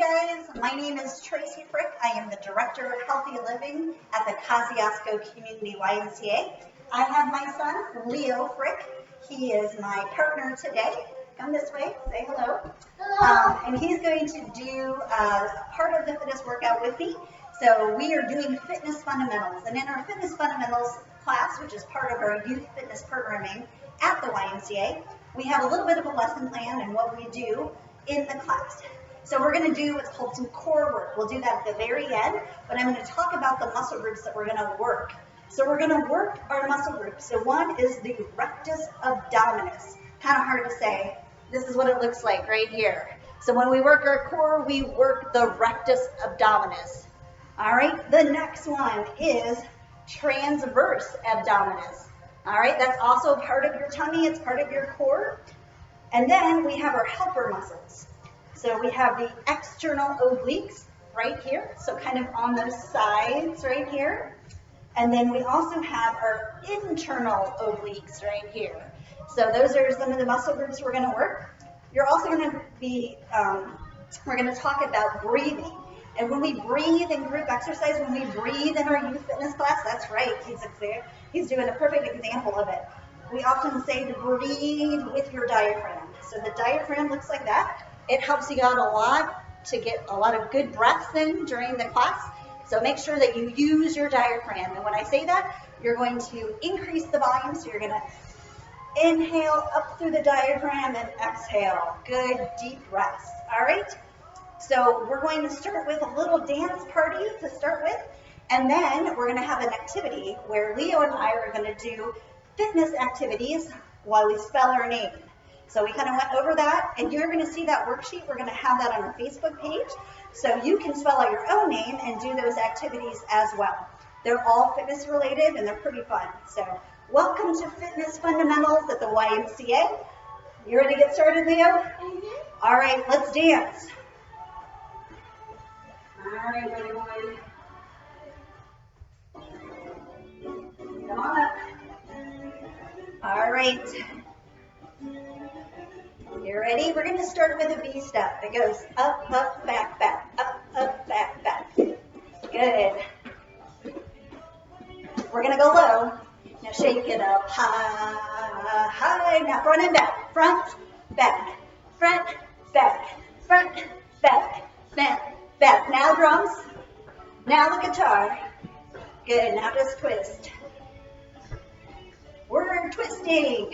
guys, my name is Tracy Frick. I am the Director of Healthy Living at the Kosciuszko Community YMCA. I have my son, Leo Frick. He is my partner today. Come this way, say hello. Hello. And he's going to do part of the fitness workout with me. So we are doing fitness fundamentals. And in our fitness fundamentals class, which is part of our youth fitness programming at the YMCA, we have a little bit of a lesson plan and what we do in the class. So we're going to do what's called some core work. We'll do that at the very end, but I'm going to talk about the muscle groups that we're going to work. So we're going to work our muscle groups. So one is the rectus abdominis. Kind of hard to say. This is what it looks like right here. So when we work our core, we work the rectus abdominis. All right, the next one is transverse abdominis. All right, that's also part of your tummy. It's part of your core. And then we have our helper muscles. So we have the external obliques right here, so kind of on those sides right here. And then we also have our internal obliques right here. So those are some of the muscle groups we're going to work. You're also going to be, we're going to talk about breathing. And when we breathe in group exercise, when we breathe in our youth fitness class, that's right, he's doing a perfect example of it. We often say to breathe with your diaphragm. So the diaphragm looks like that. It helps you out a lot to get a lot of good breaths in during the class. So make sure that you use your diaphragm. And when I say that, you're going to increase the volume. So you're going to inhale up through the diaphragm and exhale. Good deep breaths. All right. So we're going to start with a little dance party to start with. And then we're going to have an activity where Leo and I are going to do fitness activities while we spell our name. So we kind of went over that, and you're going to see that worksheet. We're going to have that on our Facebook page, so you can spell out your own name and do those activities as well. They're all fitness related, and they're pretty fun. So welcome to Fitness Fundamentals at the YMCA. You ready to get started, Leo? Mm-hmm. All right, let's dance. All right, buddy boy. Come on up. All right. You ready? We're going to start with a V step. It goes up, up, back, back, up, back, back. Good. We're going to go low. Now shake it up high, high. Now front and back, front, back, front, back, front, back, back, back. Now drums. Now the guitar. Good. Now just twist. We're twisting.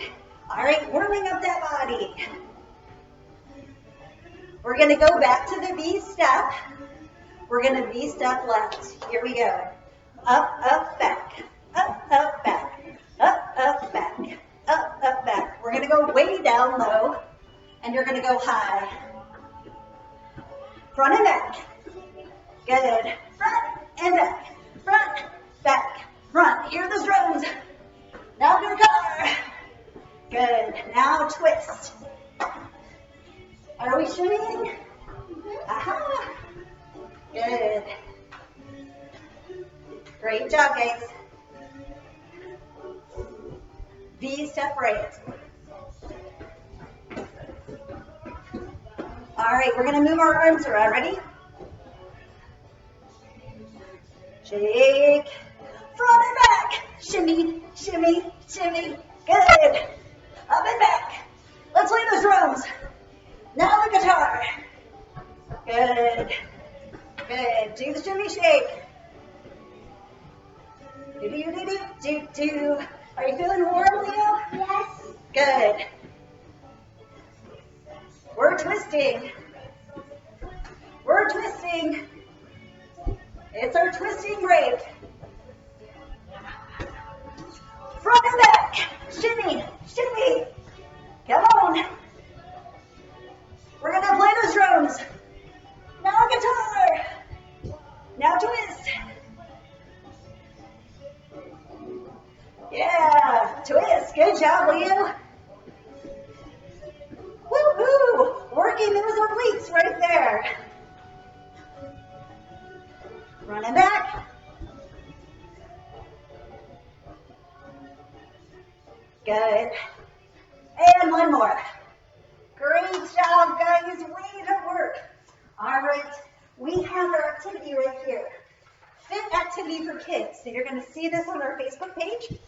All right, warming up that body. We're going to go back to the V step. We're going to V step left. Here we go. Up, up, back. Up, up, back. Up, up, back. Up, up, back. We're going to go way down low, and you're going to go high. Front and back. Good. Front and back. Front, back, front. Hear those drums. Now guitar. Good. Now twist. Are we shimmying? Aha. Good. Great job, guys. V step right. All right, we're going to move our arms around. Ready? Shake. Front and back. Shimmy, shimmy, shimmy. Good. Up and back. Let's play those drums. Now the guitar. Good. Good. Do the shimmy shake. Do, do, do, do, do, do. Are you feeling warm, Leo? Yes. Good. We're twisting. We're twisting. It's our twisting break. Front and back. Shimmy, shimmy. Come on. We're going to play those drums. Now guitar. Now twist. Yeah, twist. Good job, Leo. Woo-hoo. Working those obliques right there. Running back. Good. And one more. Great job, guys. Way to work. All right, we have our activity right here. Fit activity for kids. So you're going to see this on our Facebook page.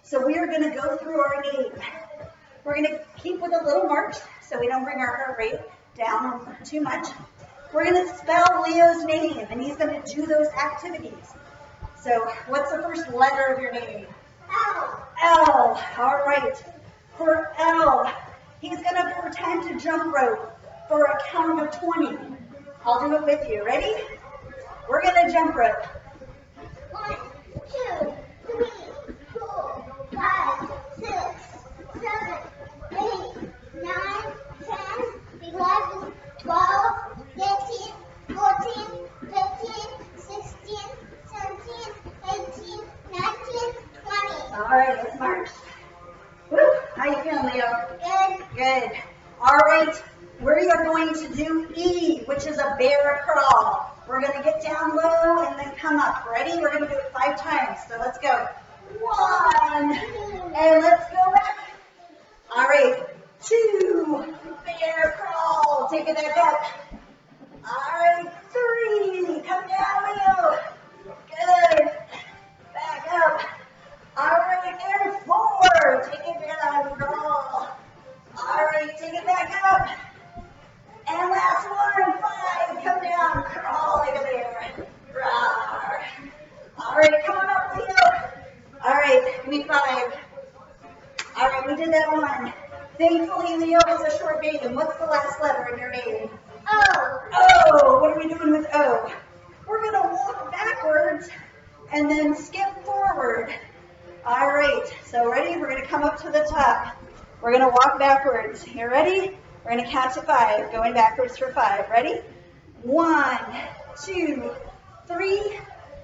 So we are going to go through our game. We're going to keep with a little march so we don't bring our heart rate down too much. We're going to spell Leo's name, and he's going to do those activities. So what's the first letter of your name? L. L. All right. For L, he's going to pretend to jump rope for a count of 20. I'll do it with you. Ready? We're going to jump rope. 1, 2, 3, 4, 5, 6, 7, 8, 9, 10, 11, 12, 13, 14, 15, 16, 17, 18, 19, 20. All right, let's march. Woo. How you feeling, Leo? Good. Good. All right, we are going to do E, which is a bear crawl. We're going to get down low and then come up. Ready? We're going to do it 5 times. So let's go. 1, and let's go back. All right, 2, bear crawl. Take it back up. All right, 3, come down, Leo. Good. Back up. All right, and 4, take it down, crawl. All right, take it back up. And last one, 5, come down, crawl like a bear. Rawr. All right, come on up, Leo. All right, give me 5. All right, we did that one. Thankfully, Leo has a short name. What's the last letter in your name? O. O. What are we doing with O? We're going to walk backwards and then skip forward. All right, so ready? We're going to come up to the top. We're going to walk backwards. You ready? We're going to count to 5, going backwards for 5. Ready? 1, 2, 3,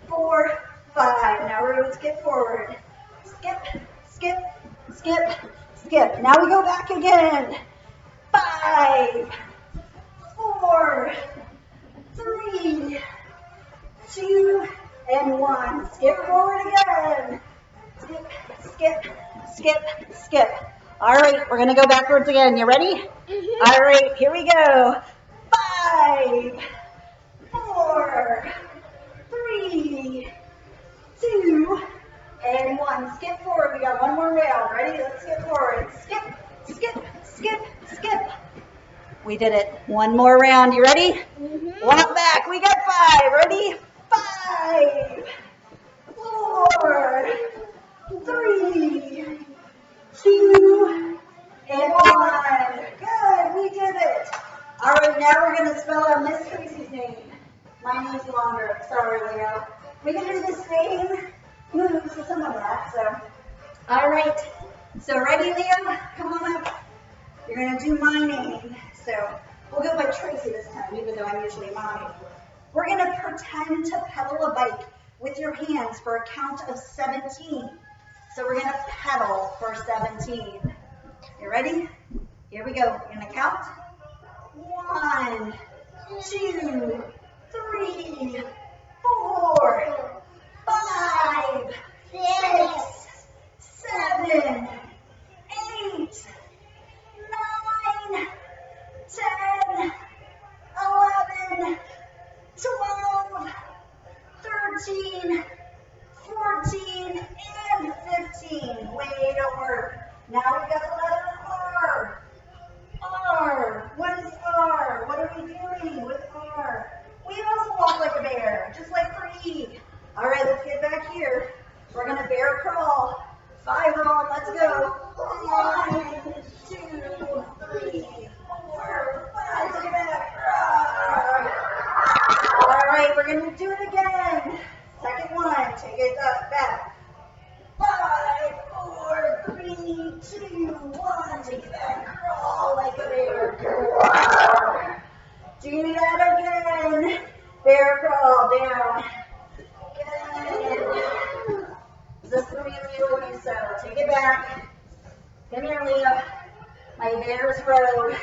4, 5. Now we're going to skip forward. Skip, skip, skip, skip. Now we go back again. 5, 4, 3, 2, and 1. Skip forward again. Skip, skip, skip, skip. All right, we're going to go backwards again. You ready? All right, here we go. 5, 4, 3, 2, and 1. Skip forward. We got one more round. Ready? Let's skip forward. Skip, skip, skip, skip. We did it. One more round. You ready? Walk back. We got 5. Ready? 5, 4, 3, 2, and 1. Good, we did it. All right, now we're going to spell out Miss Tracy's name. My name's longer. Sorry, Leo. We can do the same moves for some of that. So, all right. So, ready, Leo? Come on up. You're going to do my name. So, we'll go by Tracy this time, even though I'm usually mommy. We're going to pretend to pedal a bike with your hands for a count of 17. So we're going to pedal for 17. You ready? Here we go. We're going to count. 1, 2, 3, 4, 5, 6, 7, 8, 9, 10, 11, 12, 13, 14, and 15. Way to work. Now we got the letter R. R. What is R? What are we doing with R? We also walk like a bear, just like for E. All right, let's get back here. We're going to bear crawl. 5 on, let's go. 1, 2, 3, 4, 5. Take it back. All right, we're going to do it again. Second one, take it back. 5, 4, 3, 2, 1. Take it back. Crawl like a bear. Do that again. Bear crawl down. Good. The 3 Leo so take it back. Come here, Leo. My bear's road.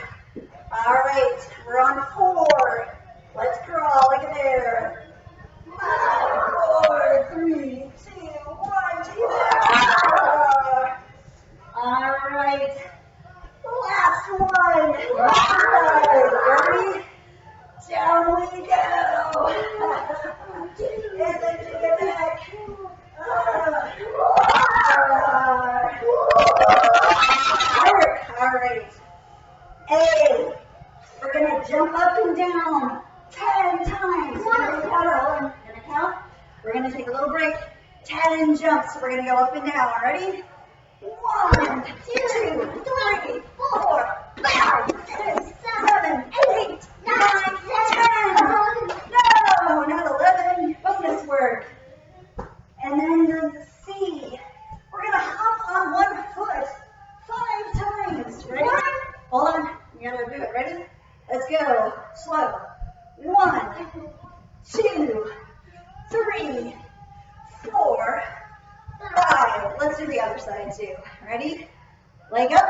All right, we're on 4. Let's crawl like a bear. 5, 4, 3, 2, 1. Take it back. All right. Last one. Ready? Down gonna jump up and down 10 times. We're gonna count. We're gonna take a little break. 10 jumps. We're gonna go up and down. Ready? 1, 2, 3, 4, 5, 6, 7, 8, 9, 10. No, not 11. Bonus work. And then the C. We're gonna hop on one foot 5 times. Ready? Hold on. You gotta do it. Ready? Let's go. Slow. 1, 2, 3, 4, 5. Let's do the other side too. Ready? Leg up.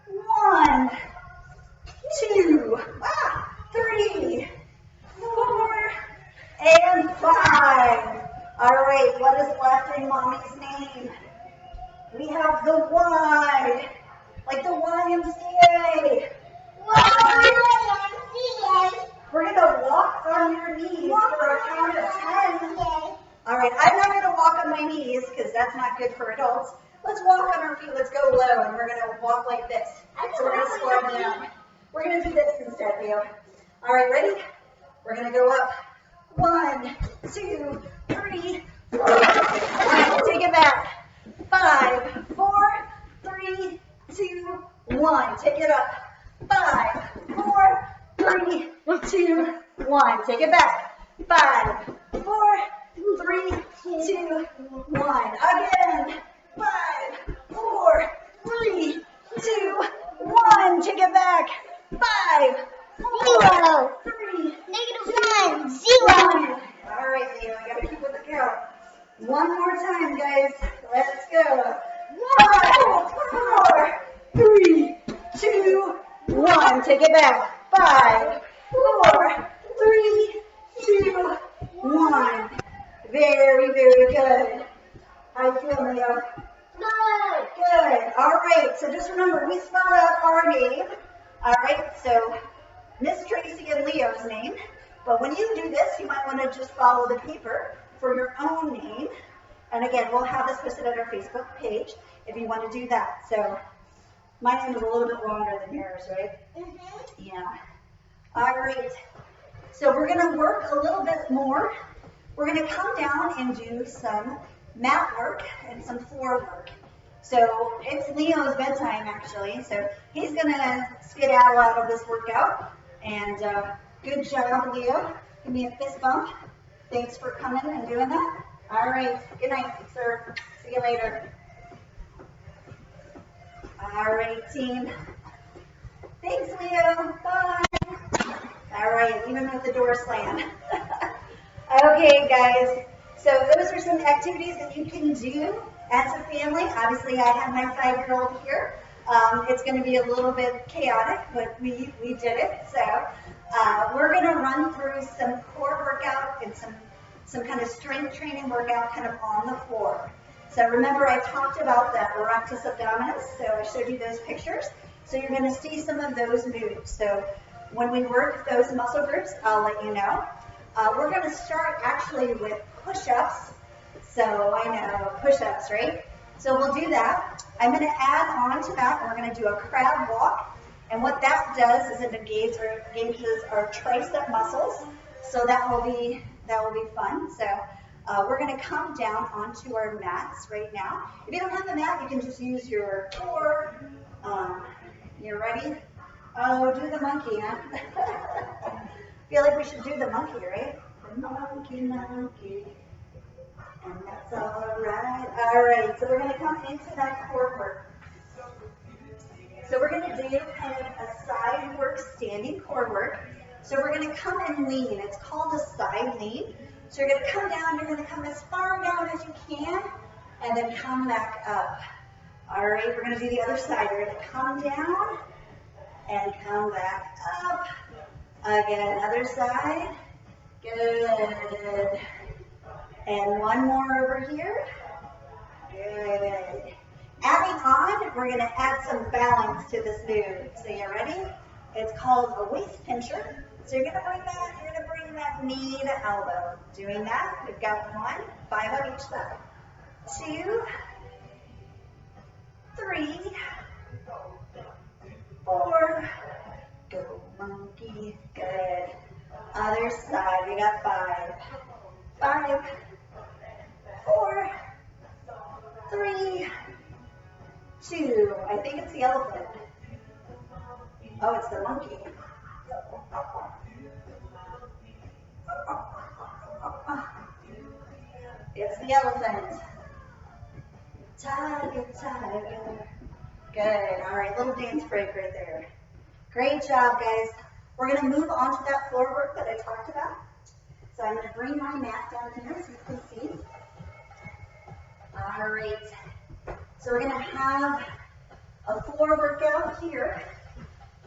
1, 2, 3, 4, and 5. All right, what is left in mommy's name? We have the Y, like the YMCA. We're going to walk on your knees for a count of 10. All right, I'm not going to walk on my knees because that's not good for adults. Let's walk on our feet. Let's go low, and we're going to walk like this. So we're going to slow down. We're going to do this instead, Leo. All right, ready? We're going to go up. 1, 2, 3, 4. All right, take it back. 5, 4, 3, 2, 1. Take it up. 5, 4, 3, 2, 1. Take it back. 5, 4, 3, 2, 1. Again. 5, 4, 3, 2, 1. Take it back. 5, 4, 3, -1, 0. All right, Leo, I gotta keep with the count. One more time, guys. Let's go. 5, 4, 3, 2, 1. Take it back. 5, 4, 3, 2, 1. Very, very good. How you feeling, Leo? Good. All right. So just remember, we spelled out our name. All right. So Miss Tracy and Leo's name. But when you do this, you might want to just follow the paper for your own name. And again, we'll have this posted at our Facebook page if you want to do that. So my name is a little bit longer than yours, right? Yeah. All right. So we're going to work a little bit more. We're going to come down and do some mat work and some floor work. So it's Leo's bedtime, actually. So he's going to skedaddle out of this workout. And good job, Leo. Give me a fist bump. Thanks for coming and doing that. All right. Good night, sir. See you later. All right, team. Thanks, Leo. Bye. All right, even with the door slammed. Okay, guys. So those are some activities that you can do as a family. Obviously, I have my 5-year-old here. It's going to be a little bit chaotic, but we did it. So we're going to run through some core workout and some kind of strength training workout kind of on the floor. So remember, I talked about that rectus abdominis. So I showed you those pictures. So you're going to see some of those moves. So when we work those muscle groups, I'll let you know. We're going to start actually with push-ups. So I know, push-ups, right? So we'll do that. I'm going to add on to that. We're going to do a crab walk. And what that does is it engages our tricep muscles. So that will be fun. So we're going to come down onto our mats right now. If you don't have a mat, you can just use your core. You ready? Oh, do the monkey, huh? Feel like we should do the monkey, right? The monkey, monkey. And that's all right. All right, so we're going to come into that core work. So we're going to do kind of a side work, standing core work. So we're going to come and lean. It's called a side lean. So you're going to come down. You're going to come as far down as you can, and then come back up. All right, we're going to do the other side. We're going to come down and come back up. Again, other side. Good. And one more over here. Good. Adding on, we're going to add some balance to this move. So you ready? It's called a waist pincher. So you're going to bring that knee to elbow. Doing that, we've got 1, 5 on each side. 2, 3, 4, Go monkey. Good. Other side. We got 5. 5, 4, 3, 2. I think it's the elephant. Oh, it's the monkey. It's the elephant. Tiger, tiger. Good. All right, little dance break right there. Great job, guys. We're going to move on to that floor work that I talked about. So I'm going to bring my mat down here so you can see. All right. So we're going to have a floor workout here.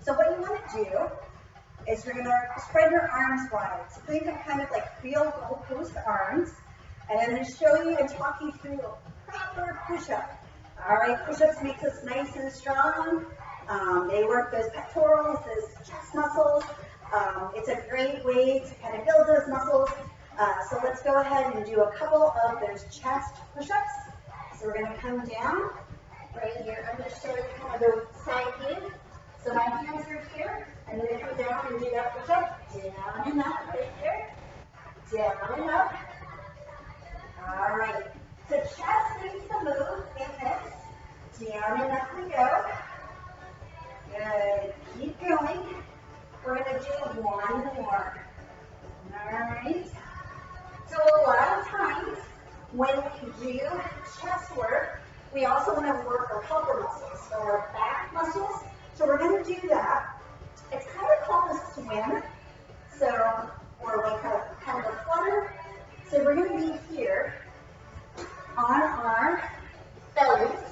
So what you want to do is you're going to spread your arms wide. So think of kind of like real goalpost arms. And I'm going to show you and talk you through a proper push-up. All right, push-ups makes us nice and strong. They work those pectorals, those chest muscles. It's a great way to kind of build those muscles. So let's go ahead and do a couple of those chest push-ups. So we're going to come down right here. I'm going to show you kind of the side view. So my hands are here. I'm going to come down and do that push-up. Down and up right here. Down and up. All right. So chest needs to move in this. Down and up we go. Good. Keep going. We're going to do one more. All right. So a lot of times when we do chest work, we also want to work our helper muscles, so our back muscles. So we're going to do that. It's kind of called a swim. So, or like a kind of a flutter. So we're going to be here on our bellies.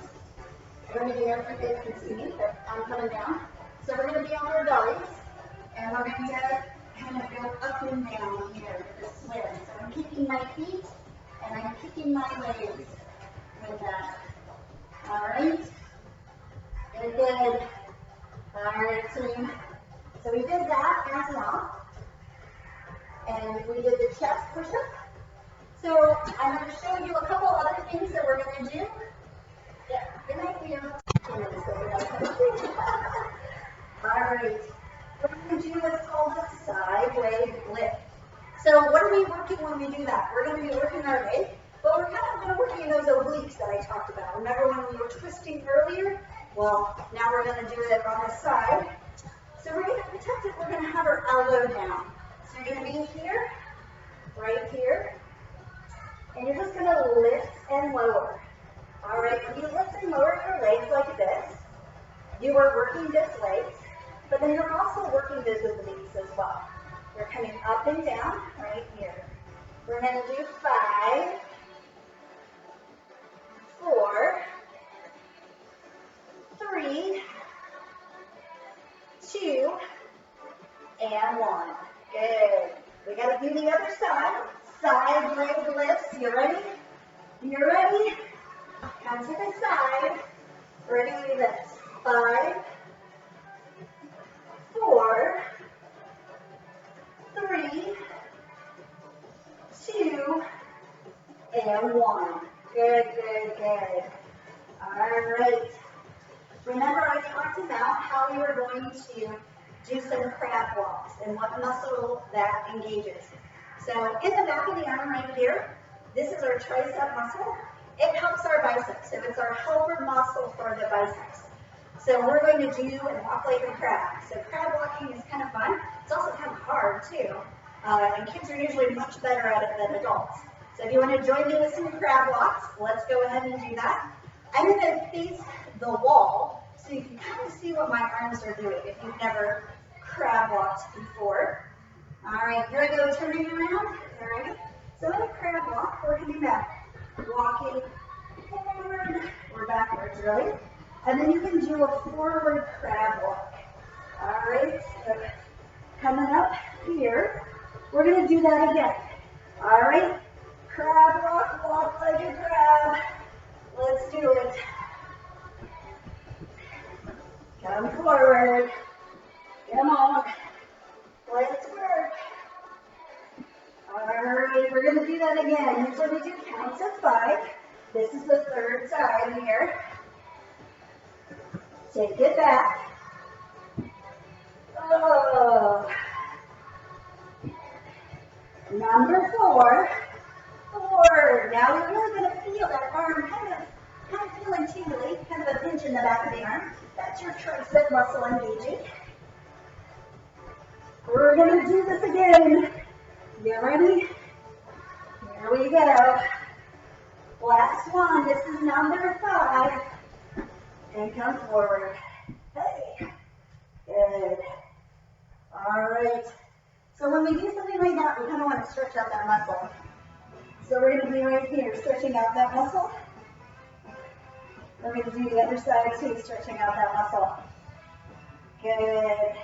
We're going to be there so you can see me, but I'm coming down. So we're going to be on our bellies, and we're going to kind of go up and down here with the swim. So I'm kicking my feet, and I'm kicking my legs with that. All right? Good, good. All right, team. So we did that as well. And we did the chest push-up. So I'm going to show you a couple other things that we're going to do. Yeah, good night, Leo. All right. We're going to do what's called a side leg lift. So what are we working when we do that? We're going to be working our leg, but we're kind of going to work in those obliques that I talked about. Remember when we were twisting earlier? Well, now we're going to do it on the side. So we're going to protect it. We're going to have our elbow down. So you're going to be here, right here, and you're just going to lift and lower. All right, when you lift and lower your legs like this, you are working those legs, but then you're also working those obliques as well. You're coming up and down right here. We're going to do 5, 4, 3, 2, and 1. Good. We got to do the other side. Side leg lifts. You ready? You ready? Come to the side. We're going to do this. 5, 4, 3, 2, and 1. Good, good, good. All right. Remember I talked about how we were going to do some crab walks and what muscle that engages. So in the back of the arm right here, this is our tricep muscle. It helps our biceps, so it's our helper muscle for the biceps. So we're going to do and walk like a crab. So crab walking is kind of fun. It's also kind of hard too. And kids are usually much better at it than adults. So if you want to join me with some crab walks, let's go ahead and do that. I'm going to face the wall so you can kind of see what my arms are doing if you've never crab walked before. All right, here I go, turning around. All right. So in a crab walk, we're coming back, walking forward or backwards, really. And then you can do a forward crab walk. All right, so coming up here, we're going to do that again. All right, crab walk, walk like a crab. Let's do it. Come forward. Come on. Let's work. All right, we're going to do that again. Here's what we do, counts of 5. This is the third side here. Take it back. Oh. Number 4. Forward. Now we're really going to feel that arm kind of feeling tingly, kind of a pinch in the back of the arm. That's your tricep muscle engaging. We're going to do this again. You ready? Here we go. Last one. This is number 5. And come forward. Hey. Good. All right. So when we do something like that, we kind of want to stretch out that muscle. So we're going to be right here, stretching out that muscle. We're going to do the other side too, stretching out that muscle. Good.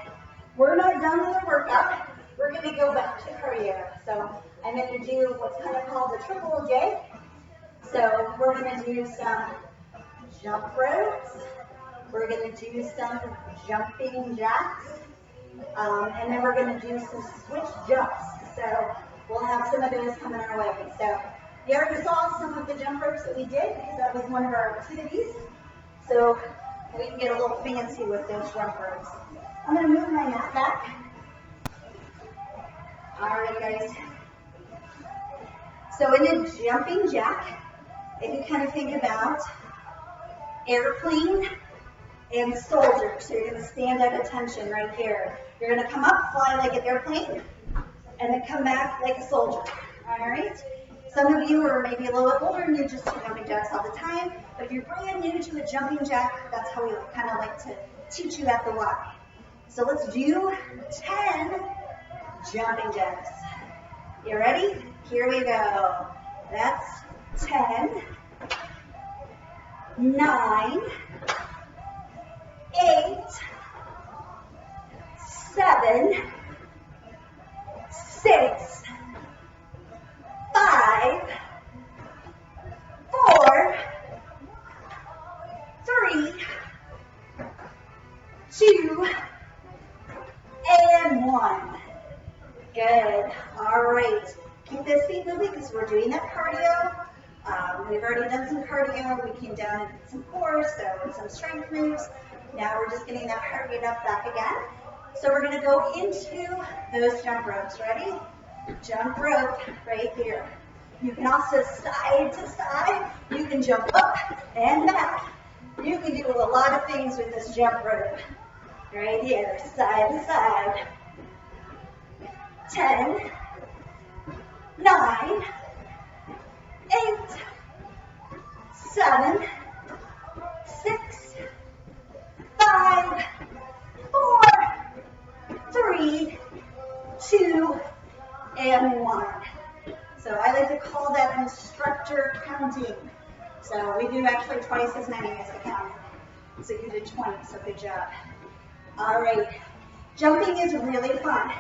We're not done with the workout. We're going to go back to cardio. So I'm going to do what's kind of called the triple J. So we're going to do some jump ropes. We're going to do some jumping jacks. And then we're going to do some switch jumps. So we'll have some of those coming our way. So you already saw some of the jump ropes that we did because that was one of our activities. So we can get a little fancy with those jump ropes. I'm going to move my mat back. All right, guys. So in a jumping jack, if you kind of think about airplane and soldier, so you're going to stand at attention right here. You're going to come up, fly like an airplane, and then come back like a soldier. All right? Some of you are maybe a little bit older and you just do jumping jacks all the time, but if you're brand new to a jumping jack, that's how we kind of like to teach you at the Y. So let's do 10 jumping jacks. You ready? Here we go. That's 10, 9, 8, 7, 6, 5, 4, 3, 2, and 1. Good. All right. Keep those feet moving because we're doing that cardio. We've already done some cardio. We came down and did some core, so some strength moves. Now we're just getting that heart rate up back again. So we're going to go into those jump ropes. Ready? Jump rope right here. You can also side to side. You can jump up and back. You can do a lot of things with this jump rope. Right here, side to side. 10, 9, 8, 7, 6, 5, 4, 3, 2, and 1. So I like to call that instructor counting. So we do actually 26, 90 minutes to count. So you did 20, so good job. All right, jumping is really fun.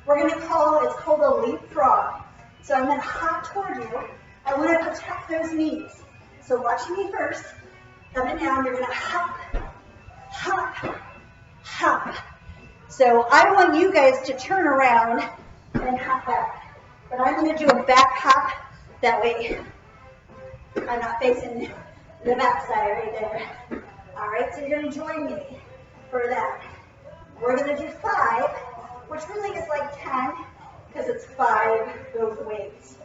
We're going to call, it's called a leapfrog. So I'm going to hop toward you. I want to protect those knees. So watch me first. Up and down, you're going to hop, hop, hop. So I want you guys to turn around and hop back. But I'm going to do a back hop. That way I'm not facing the back side right there. All right, so you're going to join me for that. We're going to do 5, which really is like 10 because it's 5 both ways.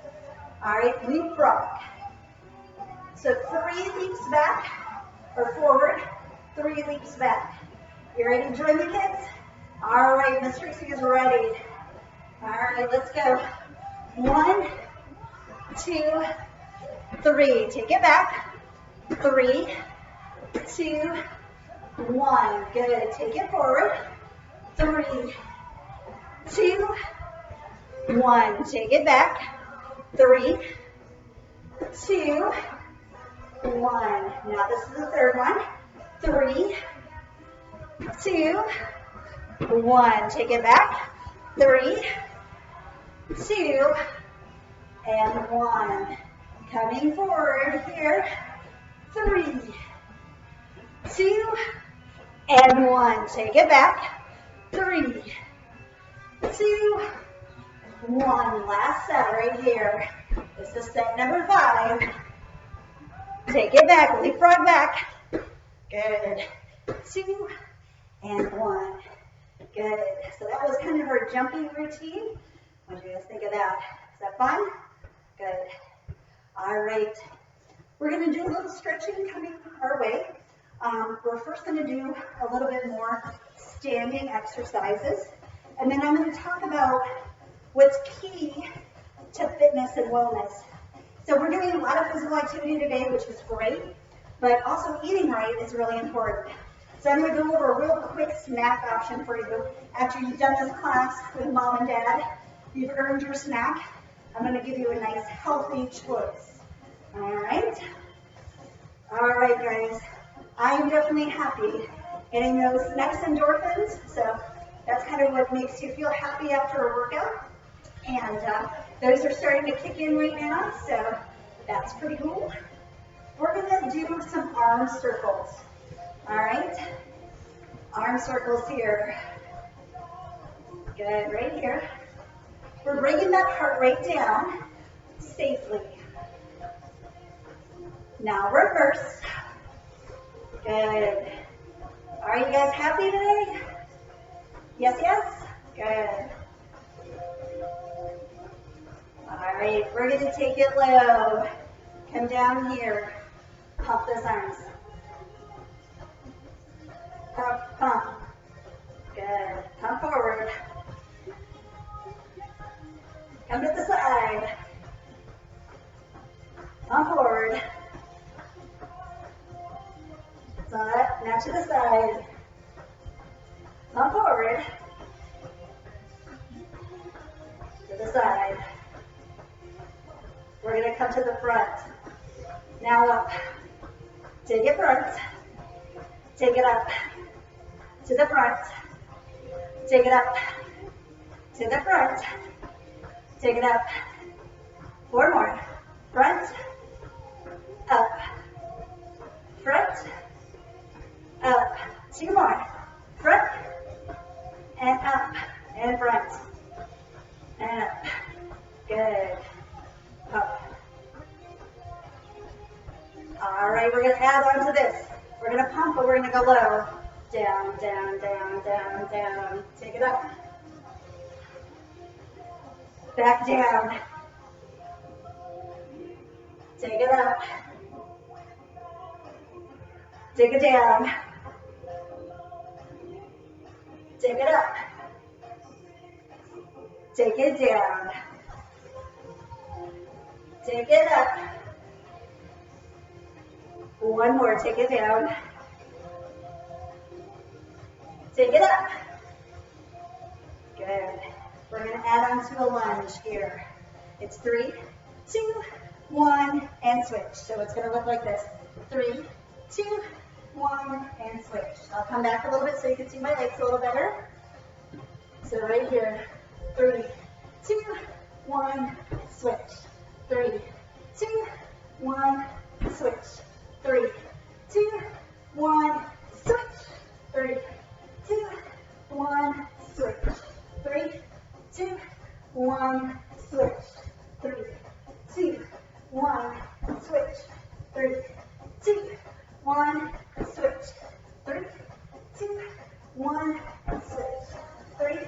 All right, leapfrog. So 3 leaps back or forward, 3 leaps back. You ready to join the kids? All right, Miss Tracy is ready. All right, let's go. 1, 2, 3. Take it back. 3, 2, 1. Good. Take it forward. 3, 2, 1. Take it back. 3, 2, 1. Now this is the third one. 3, 2, 1. Take it back. 3, 2, and 1. Coming forward here. 3, 2, and 1. Take it back. 3, 2, 1. Last set right here. This is set number 5. Take it back. Leapfrog back. Good. 2, and 1. Good. So that was kind of our jumping routine. What do you guys think of that? Is that fun? Good. All right. We're going to do a little stretching coming our way. We're first going to do a little bit more standing exercises. And then I'm going to talk about what's key to fitness and wellness. So we're doing a lot of physical activity today, which is great, but also eating right is really important. So I'm going to go over a real quick snack option for you. After you've done this class with mom and dad, you've earned your snack. I'm going to give you a nice healthy choice. All right? All right, guys. I am definitely happy getting those nice endorphins. So that's kind of what makes you feel happy after a workout. And those are starting to kick in right now, so that's pretty cool. We're going to do some arm circles. All right? Arm circles here. Good, right here. We're bringing that heart rate down safely. Now reverse. Good. Are you guys happy today? Yes, yes? Good. All right, we're going to take it low. Come down here. Pump those arms. Pump, pump. Good. Pump forward. Come to the side. Pump forward. Now to the side. Pump forward. To the side. We're going to come to the front. Now up. Take it front. Take it up. To the front. Take it up. To the front. Take it up. 4 more. Front. Up. Front. Up. 2 more. Front. And up. And front. And up. Good. Up. All right, we're going to add on to this. We're going to pump, but we're going to go low. Down, down, down, down, down. Take it up. Back down. Take it up. Take it down. Take it up. Take it down. Take it up. 1 more, take it down. Take it up. Good. We're going to add on to a lunge here. It's 3, 2, 1, and switch. So it's going to look like this. 3, 2, 1, and switch. I'll come back a little bit so you can see my legs a little better. So right here. 3, 2, 1, switch. 3, 2, 1, switch. 3, 2, 1, switch. 3, 2, 1, switch. 3, 2, 1, switch. 3, 2, 1, switch. 3, 2, 1, switch. 3, 2, 1, switch. 3,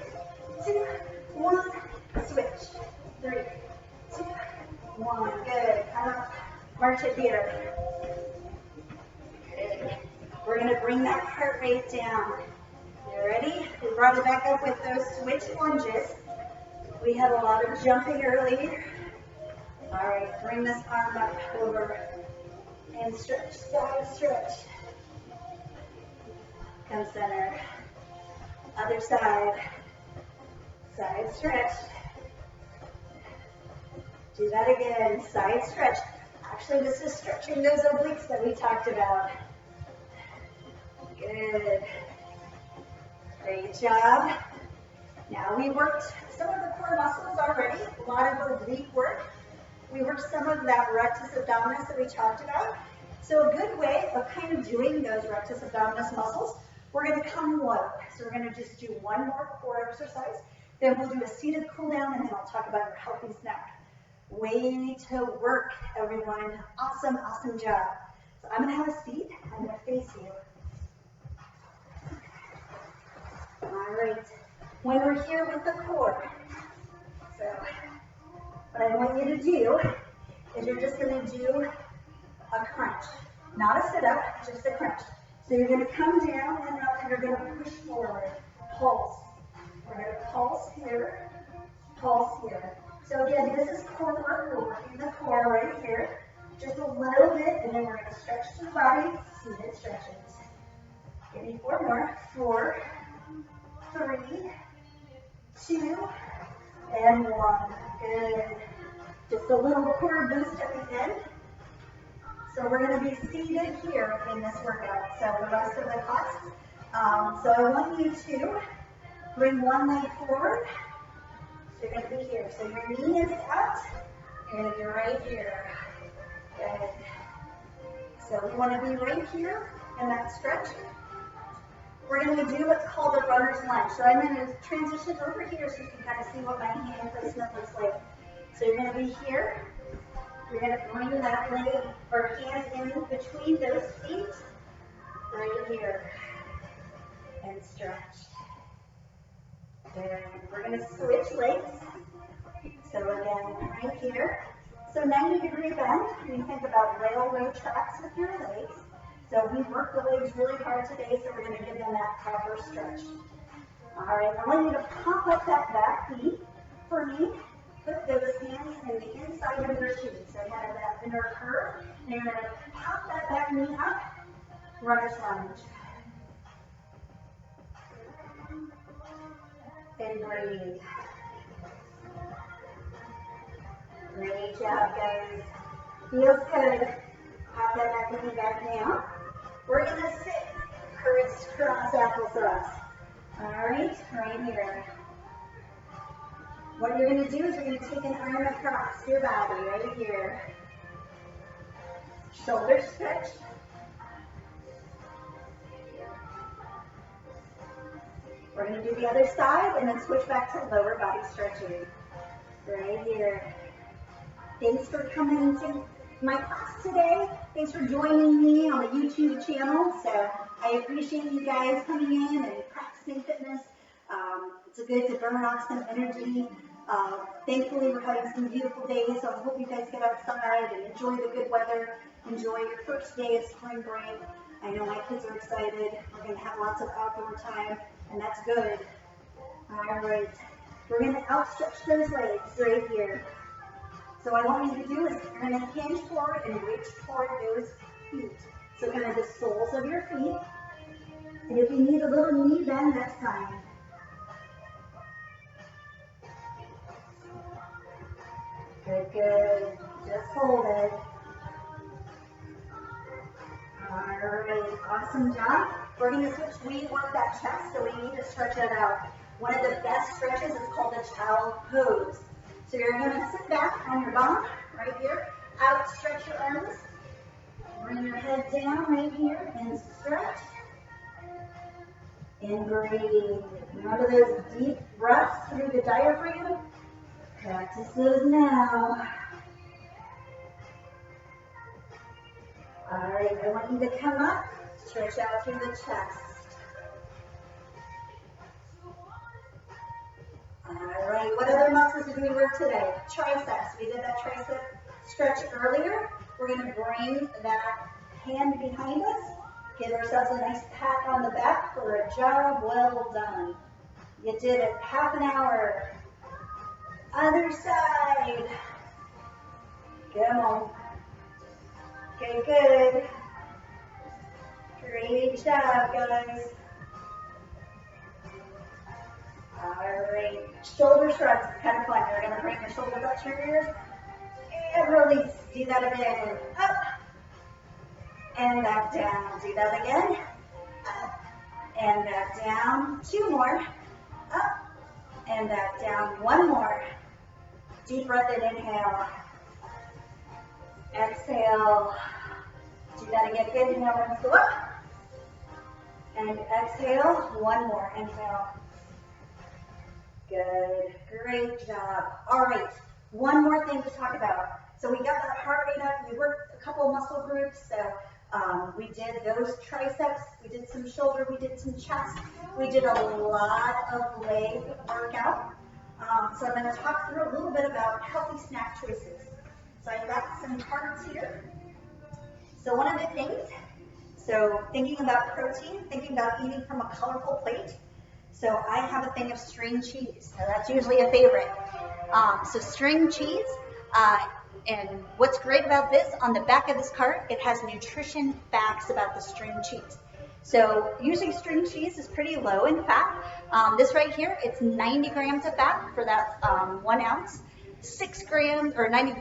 2, 1, switch. 3, 2, 1. Good. March it here. Good. We're going to bring that heart rate down. You ready? We brought it back up with those switch lunges. We had a lot of jumping earlier. All right, bring this arm up over and stretch, side stretch. Come center. Other side. Side stretch. Do that again, side stretch. Actually, this is stretching those obliques that we talked about. Good. Great job. Now we worked some of the core muscles already, a lot of oblique work. We worked some of that rectus abdominis that we talked about. So a good way of kind of doing those rectus abdominis muscles, we're going to come low. So we're going to just do 1 more core exercise. Then we'll do a seated cool down, and then I'll talk about your healthy snack. Way to work, everyone. Awesome, awesome job. So I'm going to have a seat. I'm going to face you. All right. When we're here with the core, so what I want you to do is you're just going to do a crunch, not a sit-up, just a crunch. So you're going to come down and up, and you're going to push forward, pulse. We're going to pulse here, pulse here. So again, this is core work. We're working the core right here, just a little bit, and then we're going to stretch the body, seated stretches. Give me 4 more. 4, 3, 2, and 1. Good. Just a little core boost at the end. So we're going to be seated here in this workout. So the rest of the class. So I want you to bring one leg forward. So you're going to be here. So your knee is out. You're going to be right here. Good. So we want to be right here in that stretch. We're going to do what's called a runner's lunge. So I'm going to transition over here so you can kind of see what my hand placement looks like. So you're going to be here. You're going to bring that leg or hand in between those feet, right here, and stretch. Good. We're going to switch legs. So again, right here. So 90-degree bend. You think about railroad tracks with your legs. So we worked the legs really hard today, so we're going to give them that proper stretch. All right, I want you to pump up that back knee for me. Put those hands in the inside of your shoes. So you have that inner curve. And you're going to pop that back knee up. Runner's lunge. And breathe. Great job, guys. Feels good. Pop that back knee back down. We're going to sit crisscross applesauce. All right, right here. What you're going to do is you're going to take an arm across your body right here. Shoulder stretch. We're going to do the other side and then switch back to lower body stretching. Right here. Thanks for coming to my class today. Thanks for joining me on the YouTube channel. So I appreciate you guys coming in and practicing fitness. It's good to burn off some energy. Thankfully, we're having some beautiful days, so I hope you guys get outside and enjoy the good weather. Enjoy your first day of spring break. I know my kids are excited. We're going to have lots of outdoor time, and that's good. All right. We're going to outstretch those legs right here. So what I want you to do is you're going to hinge forward and reach toward those feet. So kind of the soles of your feet. And if you need a little knee bend, that's fine. Good, good. Just hold it. All right, awesome job. We're going to switch. We work that chest, so we need to stretch it out. One of the best stretches is called the child pose. So you're going to sit back on your bum right here. Outstretch your arms. Bring your head down right here and stretch. And breathe. Remember those deep breaths through the diaphragm? Practice those now. All right, I want you to come up, stretch out through the chest. All right, what other muscles did we work today? Triceps. We did that tricep stretch earlier. We're going to bring that hand behind us. Give ourselves a nice pat on the back for a job well done. You did it half an hour. Other side. Come on. Okay, good. Great job, guys. All right. Shoulder shrugs. Kind of fun. You're going to bring your shoulders up to your ears. And release. Do that again. Up. And back down. Do that again. Up. And back down. 2 more. Up. And back down. 1 more. Deep breath in. Inhale. Exhale. Do that again. Inhale. Let's go up. And exhale. 1 more. Inhale. Good. Great job. All right. One more thing to talk about. So we got that heart rate up. We worked a couple muscle groups. So We did those triceps, we did some shoulder, we did some chest, we did a lot of leg workout. So I'm going to talk through a little bit about healthy snack choices. So I've got some carbs here. So one of the things, so thinking about protein, thinking about eating from a colorful plate. So I have a thing of string cheese. So that's usually a favorite. So string cheese, and what's great about this, on the back of this cart, it has nutrition facts about the string cheese. So usually string cheese is pretty low in fat. This right here, it's 90 grams of fat for that 1 ounce. 6 grams, or 90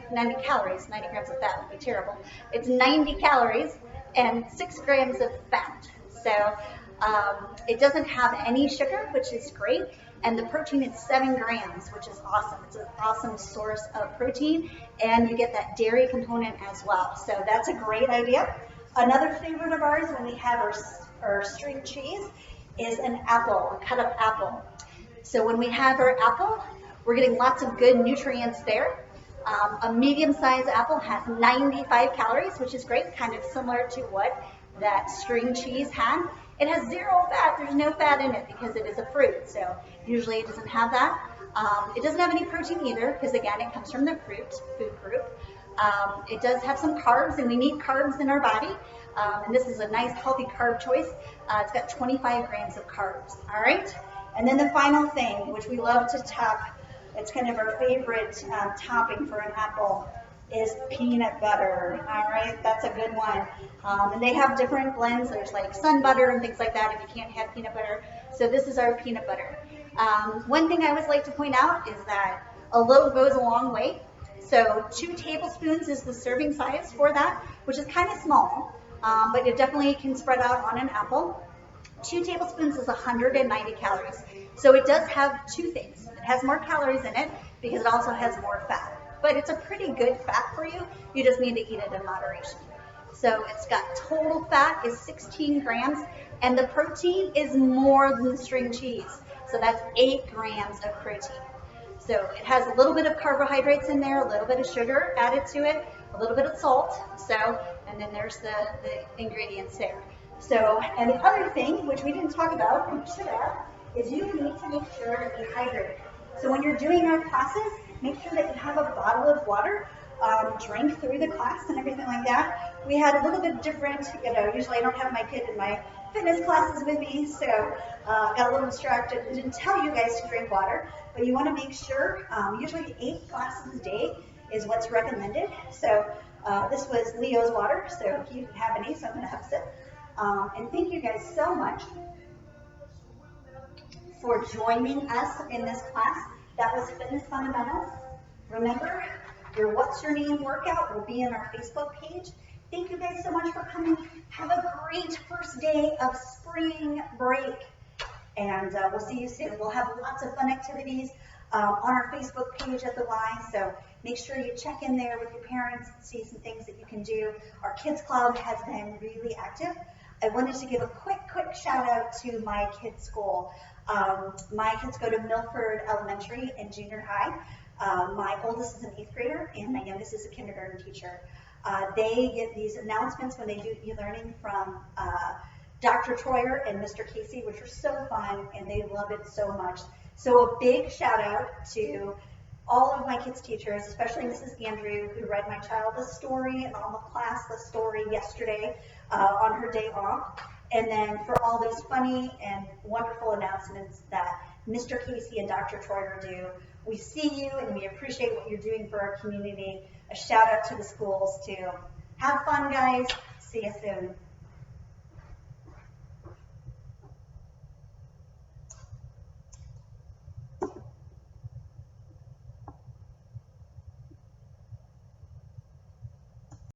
calories, 90 grams of fat would be terrible. It's 90 calories and 6 grams of fat. So it doesn't have any sugar, which is great. And the protein is 7 grams, which is awesome. It's an awesome source of protein, and you get that dairy component as well. So that's a great idea. Another favorite of ours when we have our string cheese is an apple, a cut up apple. So when we have our apple, we're getting lots of good nutrients there. A medium-sized apple has 95 calories, which is great, kind of similar to what that string cheese had. It has 0 fat. There's no fat in it because it is a fruit, so usually it doesn't have that. It doesn't have any protein either because, again, it comes from the food group. It does have some carbs, and we need carbs in our body, and this is a nice healthy carb choice. It's got 25 grams of carbs, all right? And then the final thing, which we love to top, it's kind of our favorite topping for an apple, is peanut butter. All right, that's a good one. And they have different blends. There's like sun butter and things like that if you can't have peanut butter. So this is our peanut butter. One thing I always like to point out is that a little goes a long way. So 2 tablespoons is the serving size for that, which is kind of small, but it definitely can spread out on an apple. 2 tablespoons is 190 calories. So it does have 2 things. It has more calories in it because it also has more fat. But it's a pretty good fat for you. You just need to eat it in moderation. So it's got total fat is 16 grams, and the protein is more than the string cheese. So that's 8 grams of protein. So it has a little bit of carbohydrates in there, a little bit of sugar added to it, a little bit of salt. So, and then there's the ingredients there. So, and the other thing, which we didn't talk about, and we should have, is you need to make sure that you hydrate. So when you're doing our classes, make sure that you have a bottle of water, drink through the class and everything like that. We had a little bit different, usually I don't have my kid in my fitness classes with me, so got a little distracted and didn't tell you guys to drink water, but you want to make sure, usually 8 glasses a day is what's recommended. So this was Leo's water, so he didn't have any, so I'm going to have a sip. And thank you guys so much for joining us in this class. That was Fitness Fundamentals. Remember, your What's Your Name workout will be in our Facebook page. Thank you guys so much for coming. Have a great first day of spring break. And we'll see you soon. We'll have lots of fun activities on our Facebook page at the Y. So make sure you check in there with your parents and see some things that you can do. Our Kids Club has been really active. I wanted to give a quick shout out to my kids' school. My kids go to Milford Elementary and junior high. My oldest is an 8th grader and my youngest is a kindergarten teacher. They get these announcements when they do e-learning from Dr. Troyer and Mr. Casey, which are so fun and they love it so much. So a big shout out to all of my kids' teachers, especially Mrs. Andrew, who read my child the story and all the class the story yesterday on her day off. And then for all those funny and wonderful announcements that Mr. Casey and Dr. Troyer do. We see you and we appreciate what you're doing for our community. A shout out to the schools too. Have fun, guys. See you soon.